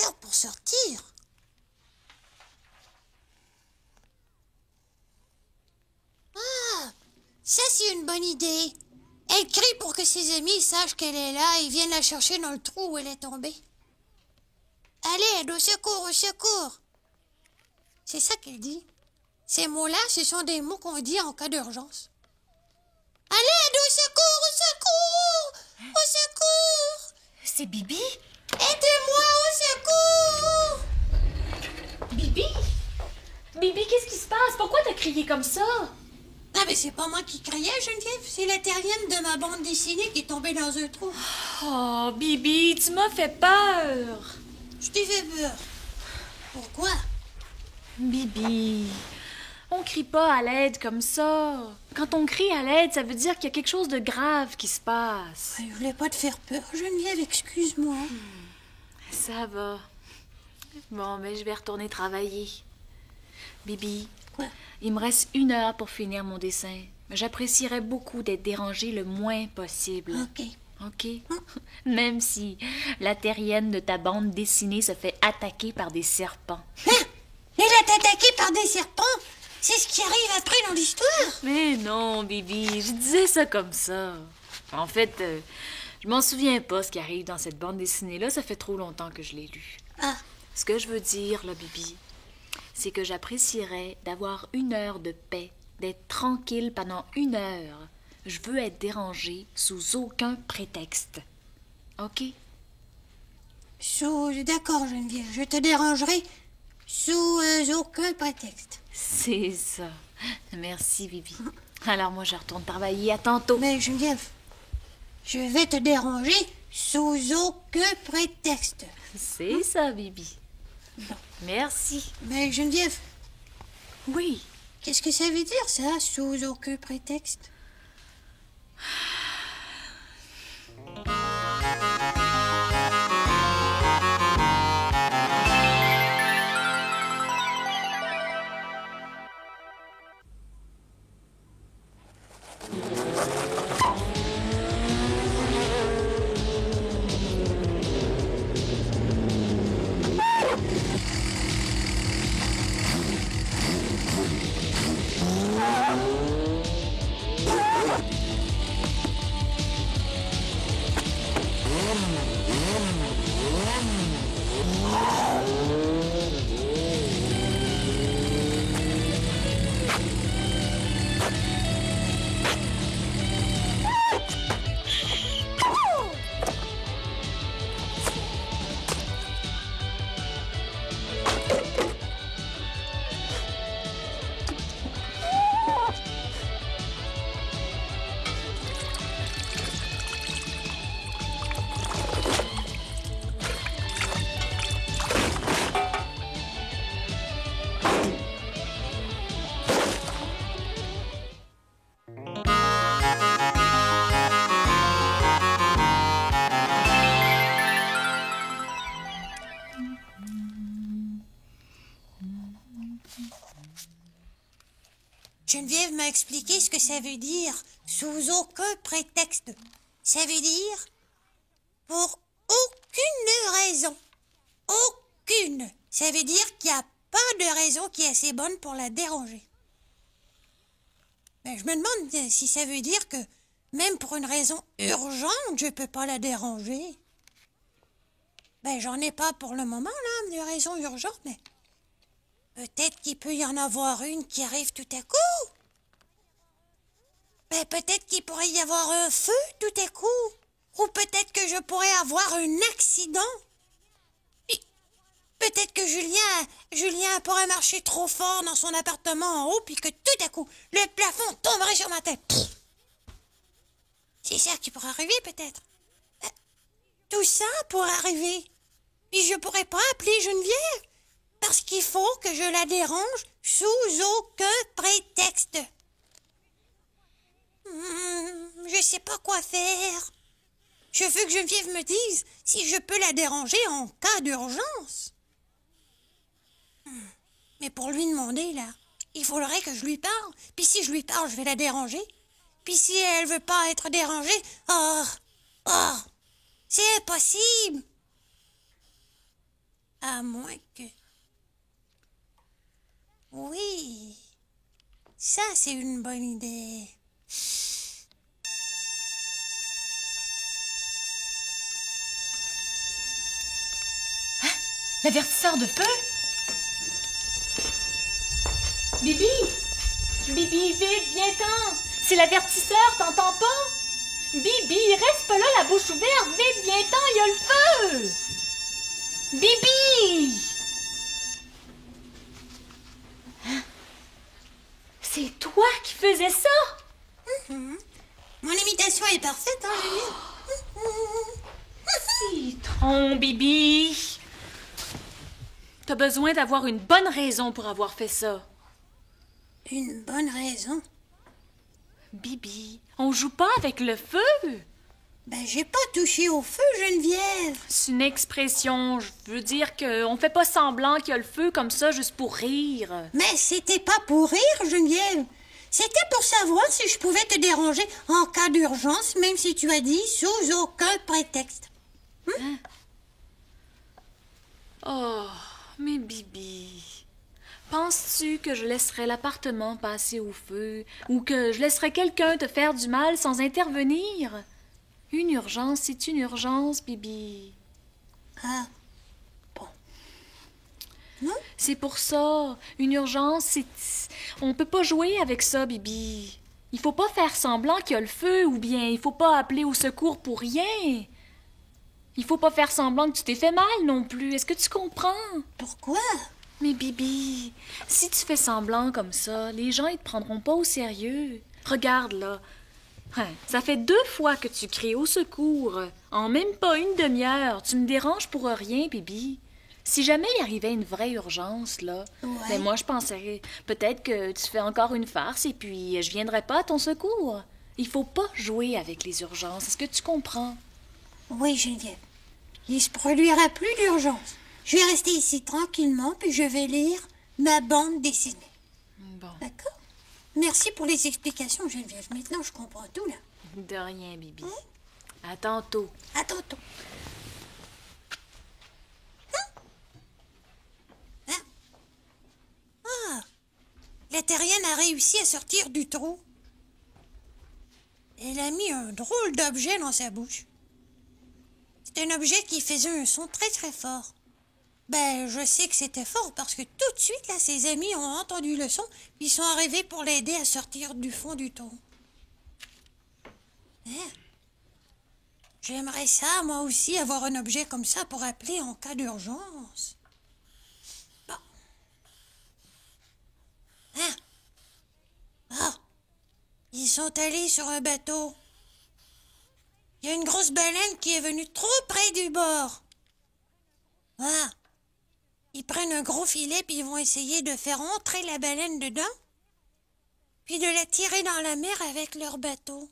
faire pour sortir? Ah, ça c'est une bonne idée. Elle crie pour que ses amis sachent qu'elle est là et viennent la chercher dans le trou où elle est tombée. À l'aide, au secours, au secours. C'est ça qu'elle dit. Ces mots-là, ce sont des mots qu'on dit en cas d'urgence. À l'aide, au secours, au secours, au secours. C'est Bibi? Aidez-moi, au secours. Bibi? Bibi, qu'est-ce qui se passe? Pourquoi t'as crié comme ça? Ah, mais c'est pas moi qui criais, Geneviève. C'est la terrienne de ma bande dessinée qui est tombée dans un trou. Oh, Bibi, tu m'as fait peur. Je t'ai fait peur. Pourquoi? Bibi, on crie pas à l'aide comme ça. Quand on crie à l'aide, ça veut dire qu'il y a quelque chose de grave qui se passe. Je voulais pas te faire peur, Geneviève, excuse-moi. Ça va. Bon, mais je vais retourner travailler. Bibi, Quoi? il me reste 1 heure pour finir mon dessin. J'apprécierais beaucoup d'être dérangée le moins possible. OK. OK? Même si la terrienne de ta bande dessinée se fait attaquer par des serpents. Hein? Elle est attaquée par des serpents? C'est ce qui arrive après dans l'histoire? Mais non, Bibi, je disais ça comme ça. En fait, je m'en souviens pas ce qui arrive dans cette bande dessinée-là. Ça fait trop longtemps que je l'ai lue. Ah, Ce que je veux dire, là, Bibi, c'est que j'apprécierais d'avoir 1 heure de paix, d'être tranquille pendant 1 heure. Je veux être dérangée sous aucun prétexte. OK? d'accord, Geneviève, je te dérangerai sous aucun prétexte. C'est ça. Merci, Bibi. Alors moi, je retourne travailler. À tantôt. Mais Geneviève, je vais te déranger sous aucun prétexte. C'est ça, Bibi. Merci. Mais Geneviève, Oui. qu'est-ce que ça veut dire ça, sous aucun prétexte? Geneviève m'a expliqué ce que ça veut dire, sous aucun prétexte. Ça veut dire pour aucune raison. Aucune. Ça veut dire qu'il n'y a pas de raison qui est assez bonne pour la déranger. Mais je me demande si ça veut dire que même pour une raison urgente, je peux pas la déranger. Ben, j'en ai pas pour le moment, là, de raison urgente, mais peut-être qu'il peut y en avoir une qui arrive tout à coup. Ben, peut-être qu'il pourrait y avoir un feu tout à coup. Ou peut-être que je pourrais avoir un accident. Et peut-être que Julien pourrait marcher trop fort dans son appartement en haut, puis que tout à coup, le plafond tomberait sur ma tête. Pff. C'est ça qui pourrait arriver, peut-être. Tout ça pourrait arriver. Puis je pourrais pas appeler Geneviève, parce qu'il faut que je la dérange sous aucun prétexte. Je sais pas quoi faire. Je veux que Geneviève me dise si je peux la déranger en cas d'urgence. Mais pour lui demander, là, il faudrait que je lui parle. Puis si je lui parle, je vais la déranger. Puis si elle veut pas être dérangée, c'est impossible. À moins que... Oui, ça c'est une bonne idée. L'avertisseur de feu? Bibi! Bibi, vite, viens-t'en! C'est l'avertisseur, t'entends pas? Bibi, reste pas là, la bouche ouverte! Vite, viens-t'en, il y a le feu! Bibi! Hein? C'est toi qui faisais ça? Mon imitation est parfaite, hein, Julie? Citron, Bibi! T'as besoin d'avoir une bonne raison pour avoir fait ça. Une bonne raison? Bibi, on joue pas avec le feu. Ben, j'ai pas touché au feu, Geneviève. C'est une expression, je veux dire qu'on fait pas semblant qu'il y a le feu comme ça juste pour rire. Mais c'était pas pour rire, Geneviève. C'était pour savoir si je pouvais te déranger en cas d'urgence, même si tu as dit sous aucun prétexte. Oh, mais Bibi, penses-tu que je laisserais l'appartement passer au feu ou que je laisserais quelqu'un te faire du mal sans intervenir? Une urgence, c'est une urgence, Bibi. Ah, bon. Non? C'est pour ça. Une urgence, c'est... On peut pas jouer avec ça, Bibi. Il faut pas faire semblant qu'il y a le feu ou bien il faut pas appeler au secours pour rien. Il faut pas faire semblant que tu t'es fait mal non plus. Est-ce que tu comprends? Pourquoi? Mais Bibi, si tu fais semblant comme ça, les gens ils te prendront pas au sérieux. Regarde là. Hein, ça fait 2 fois que tu cries au secours. En même pas une demi-heure. Tu me déranges pour rien, Bibi. Si jamais il arrivait une vraie urgence, là, Ouais. ben moi je penserais peut-être que tu fais encore une farce et puis je viendrai pas à ton secours. Il faut pas jouer avec les urgences. Est-ce que tu comprends? Oui, Geneviève. Il se produira plus d'urgence. Je vais rester ici tranquillement, puis je vais lire ma bande dessinée. Bon. D'accord? Merci pour les explications, Geneviève. Maintenant, je comprends tout, là. De rien, Bibi. À tantôt. À tantôt. Hein? Ah! La terrienne a réussi à sortir du trou. Elle a mis un drôle d'objet dans sa bouche. C'est un objet qui faisait un son très très fort. Ben, je sais que c'était fort parce que tout de suite, là, ses amis ont entendu le son, puis ils sont arrivés pour l'aider à sortir du fond du trou. Hein? J'aimerais ça, moi aussi, avoir un objet comme ça pour appeler en cas d'urgence. Bon. Hein? Ah! Ils sont allés sur un bateau. Il y a une grosse baleine qui est venue trop près du bord. Ah! Ils prennent un gros filet puis ils vont essayer de faire entrer la baleine dedans, puis de la tirer dans la mer avec leur bateau.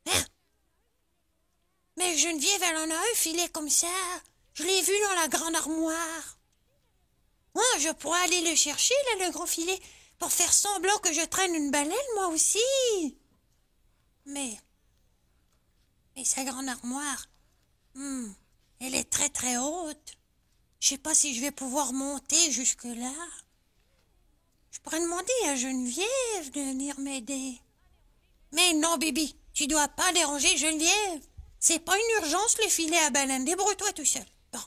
Hein? Mais Geneviève, elle en a un filet comme ça. Je l'ai vu dans la grande armoire. Oh, je pourrais aller le chercher, là, le gros filet, pour faire semblant que je traîne une baleine, moi aussi. Mais sa grande armoire, elle est très très haute. Je sais pas si je vais pouvoir monter jusque-là. Je pourrais demander à Geneviève de venir m'aider. Mais non, Bibi, tu dois pas déranger Geneviève. C'est pas une urgence, le filet à baleine. Débrouille-toi tout seul. Bon.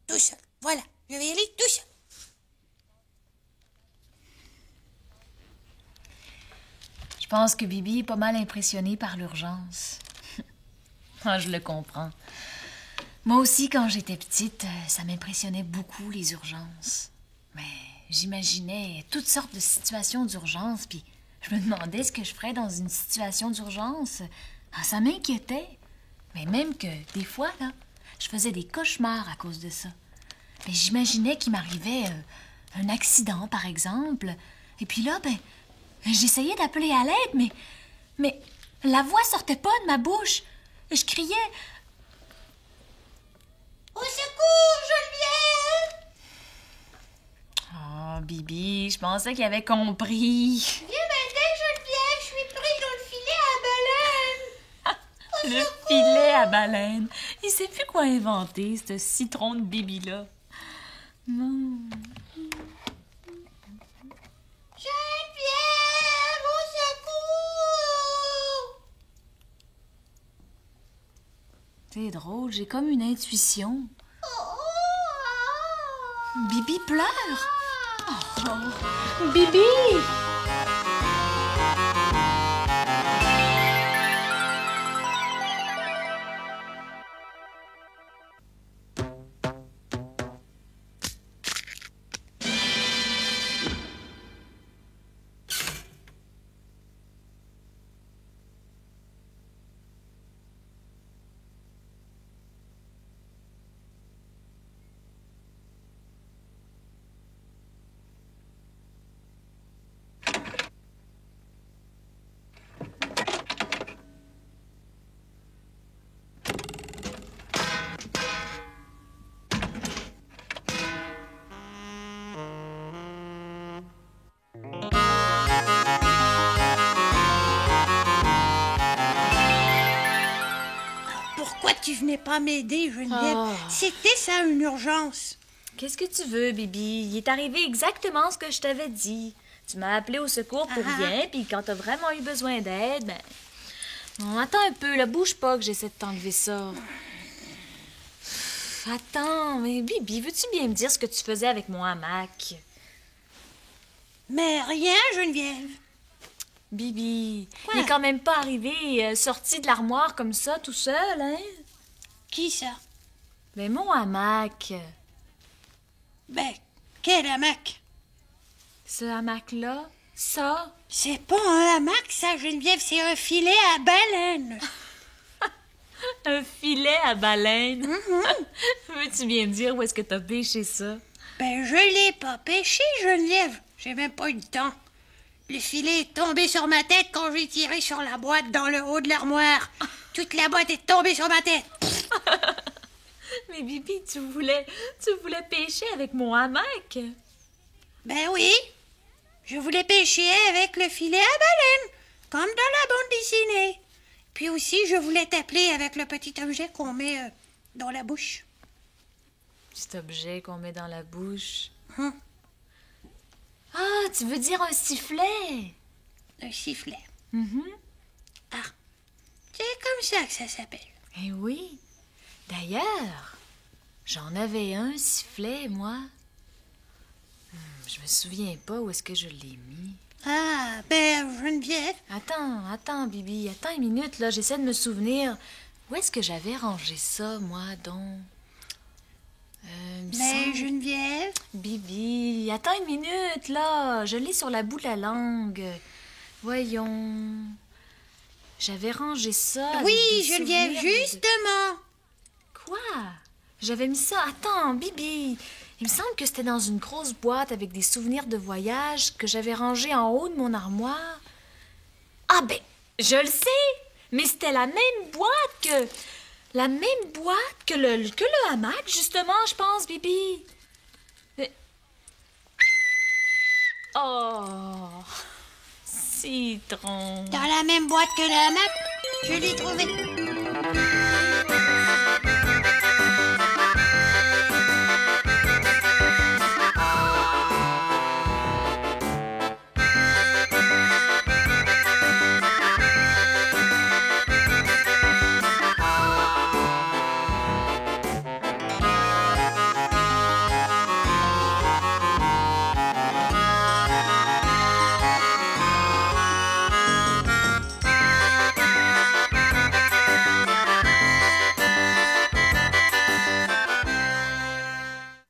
Tout seul. Voilà. Je vais y aller tout seul. Je pense que Bibi est pas mal impressionnée par l'urgence. Ah, je le comprends. Moi aussi, quand j'étais petite, ça m'impressionnait beaucoup, les urgences. Mais j'imaginais toutes sortes de situations d'urgence, puis je me demandais ce que je ferais dans une situation d'urgence. Ah, ça m'inquiétait. Mais même que, des fois, là, je faisais des cauchemars à cause de ça. Mais j'imaginais qu'il m'arrivait un accident, par exemple. Et puis là, j'essayais d'appeler à l'aide, mais la voix sortait pas de ma bouche. Je criais... Au secours, Geneviève! Oh, Bibi, je pensais qu'il avait compris. Viens m'aider, Geneviève, je suis pris dans le filet à baleine. Le filet à baleine. Il il sait plus quoi inventer, ce citron de Bibi-là. Non. Geneviève, au secours! C'est drôle, j'ai comme une intuition. Bibi pleure. Oh, Bibi! Pourquoi tu venais pas m'aider, Geneviève? Oh. C'était ça une urgence. Qu'est-ce que tu veux, Bibi? Il est arrivé exactement ce que je t'avais dit. Tu m'as appelé au secours pour rien, puis quand t'as vraiment eu besoin d'aide, ben... Non, attends un peu, là, bouge pas que j'essaie de t'enlever ça. Attends, mais Bibi, veux-tu bien me dire ce que tu faisais avec mon hamac? Mais rien, Geneviève. Bibi, Quoi? il est quand même pas arrivé sorti de l'armoire comme ça, tout seul, hein? Qui ça? Mais mon hamac, Ben, quel hamac? ce hamac-là, ça... C'est pas un hamac, ça, Geneviève, c'est un filet à baleine. Un filet à baleine. Veux-tu bien me dire où est-ce que t'as pêché ça? Ben, je l'ai pas pêché, Geneviève. J'ai même pas eu le temps. Le filet est tombé sur ma tête quand j'ai tiré sur la boîte dans le haut de l'armoire. Toute la boîte est tombée sur ma tête. Mais Bibi, tu voulais pêcher avec mon hamac? Ben oui, je voulais pêcher avec le filet à baleine, comme dans la bande dessinée. Puis aussi, je voulais t'appeler avec le petit objet qu'on met dans la bouche. Petit objet qu'on met dans la bouche. Hum, Ah, tu veux dire un sifflet? un sifflet. Mhm. Ah, c'est comme ça que ça s'appelle. Eh oui. D'ailleurs, j'en avais un sifflet, moi. Je me souviens pas où est-ce que je l'ai mis. Ah, ben, Geneviève, Attends, Bibi, attends une minute, là, j'essaie de me souvenir. Où est-ce que j'avais rangé ça, moi, donc? Me ben, semble- Geneviève, Bibi, attends une minute, là. Je l'ai sur la bout de la langue. Voyons. J'avais rangé ça. avec oui, des Geneviève, souvenirs de- justement. Quoi? J'avais mis ça. Attends, Bibi. Il me semble que c'était dans une grosse boîte avec des souvenirs de voyage que j'avais rangé en haut de mon armoire. Ah ben, je le sais. Mais c'était la même boîte que... La même boîte que le hamac, justement, je pense, Bibi. Mais- Oh, citron. Dans la même boîte que le hamac, je l'ai trouvé.